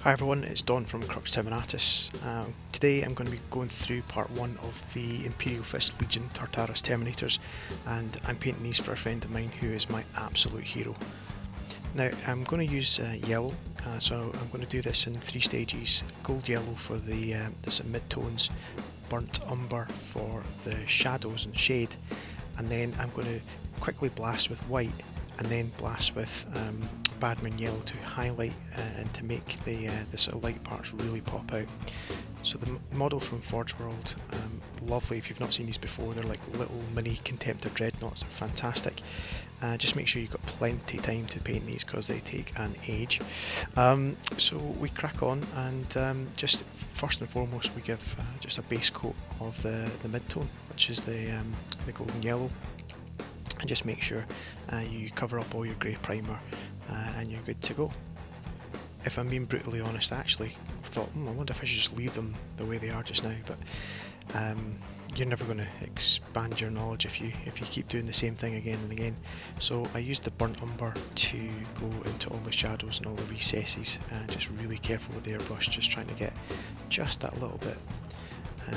Hi everyone, it's Don from Tartaros Terminator. Today I'm going to be going through part 1 of the Imperial 5th Legion Tartaros Terminators, and I'm painting these for a friend of mine who is my absolute hero. Now I'm going to use yellow, so I'm going to do this in 3 stages. Gold yellow for the mid-tones, burnt umber for the shadows and shade, and then I'm going to quickly blast with white and then blast with Badman yellow to highlight and to make the sort of light parts really pop out. So the model from Forge World, lovely. If you've not seen these before, they're like little mini contemptor dreadnoughts. They're fantastic. Just make sure you've got plenty of time to paint these because they take an age. So we crack on, and just first and foremost we give just a base coat of the mid-tone, which is the golden yellow. And just make sure you cover up all your grey primer and you're good to go. If I'm being brutally honest, I actually thought, I wonder if I should just leave them the way they are just now, but you're never going to expand your knowledge if you keep doing the same thing again and again. So I used the burnt umber to go into all the shadows and all the recesses, just really careful with the airbrush, just trying to get just that little bit.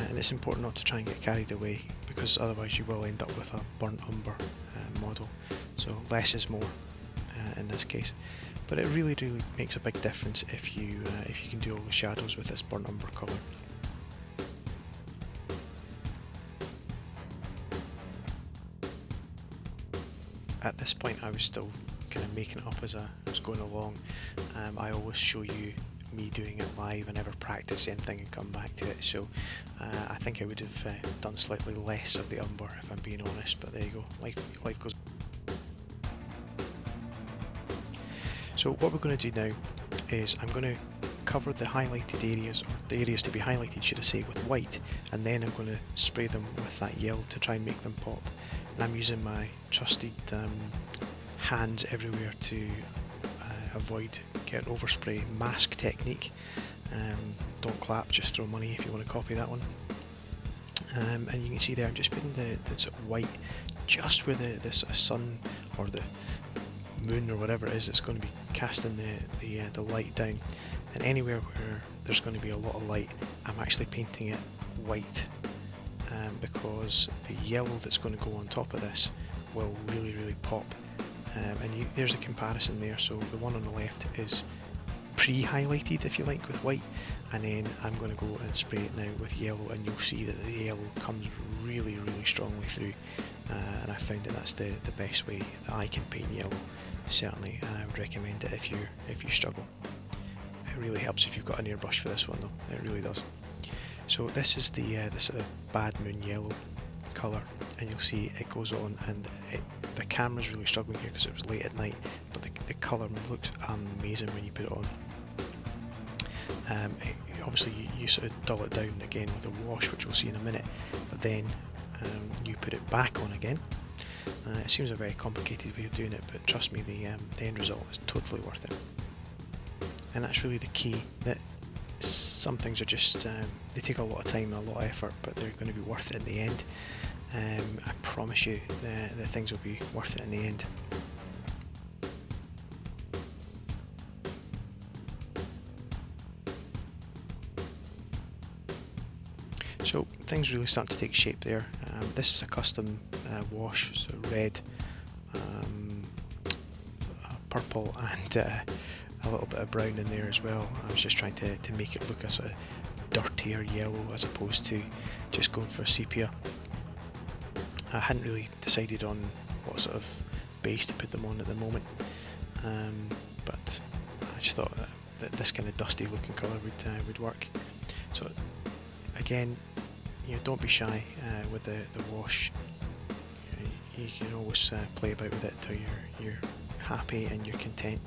And it's important not to try and get carried away, because otherwise you will end up with a burnt umber model. So less is more in this case, but it really makes a big difference if you can do all the shadows with this burnt umber colour. At this point I was still kind of making it up as I was going along. I always show you me doing it live. I never practice anything and come back to it, so I think I would have done slightly less of the umber if I'm being honest, but there you go, life goes. So what we're going to do now is I'm going to cover the highlighted areas, or the areas to be highlighted should I say, with white, and then I'm going to spray them with that yellow to try and make them pop. And I'm using my trusted hands everywhere to avoid getting overspray mask technique. Don't clap, just throw money if you want to copy that one. And you can see there I'm just putting the sort of white just where the sort of sun or the moon or whatever it is that's going to be casting the light down, and anywhere where there's going to be a lot of light I'm actually painting it white, because the yellow that's going to go on top of this will really pop. And there's a comparison there, so the one on the left is pre-highlighted if you like with white, and then I'm going to go and spray it now with yellow, and you'll see that the yellow comes really strongly through, and I found that that's the best way that I can paint yellow, certainly, and I would recommend it if you struggle. It really helps if you've got an airbrush for this one though, it really does. So this is the sort of bad moon yellow colour, and you'll see it goes on, and the camera's really struggling here because it was late at night, but the colour looks amazing when you put it on. Obviously you sort of dull it down again with a wash, which we'll see in a minute, but then you put it back on again. It seems a very complicated way of doing it, but trust me, the end result is totally worth it. And that's really the key, that some things are just, they take a lot of time and a lot of effort, but they're going to be worth it in the end. I promise you the things will be worth it in the end. So things really start to take shape there. This is a custom wash, so red, purple, and a little bit of brown in there as well. I was just trying to make it look a sort of dirtier yellow as opposed to just going for sepia. I hadn't really decided on what sort of base to put them on at the moment, but I just thought that this kind of dusty looking colour would work. So again, don't be shy with the wash. You can always play about with it until you're happy and you're content.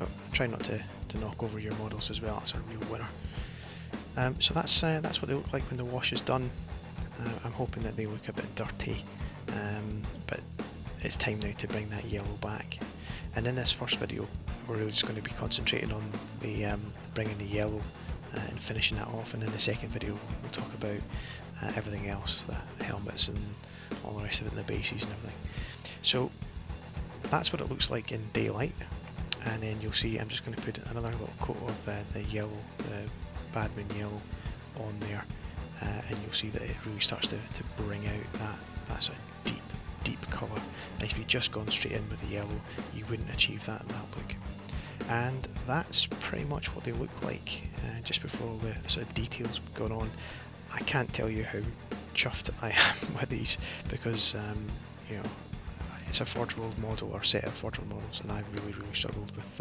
But try not to knock over your models as well. That's a real winner. So that's what they look like when the wash is done. I'm hoping that they look a bit dirty, but it's time now to bring that yellow back. And in this first video we're really just going to be concentrating on the bringing the yellow and finishing that off, and in the second video we'll talk about everything else, the helmets and all the rest of it, and the bases and everything. So that's what it looks like in daylight. and then you'll see I'm just going to put another little coat of the yellow, the Badman yellow on there, and you'll see that it really starts to bring out that sort of deep colour. And if you'd just gone straight in with the yellow, you wouldn't achieve that look. And that's pretty much what they look like just before all the sort of details gone on. I can't tell you how chuffed I am with these, because you know, it's a Forge World model or set of Forge World models, and I've really struggled with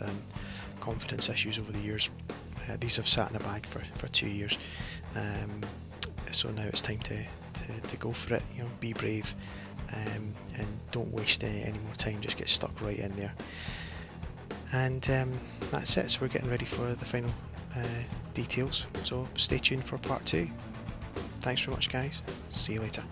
confidence issues over the years. These have sat in a bag for 2 years, so now it's time to go for it. You know, be brave, and don't waste any more time. Just get stuck right in there. And that's it. So we're getting ready for the final details. So stay tuned for part 2. Thanks very much, guys. See you later.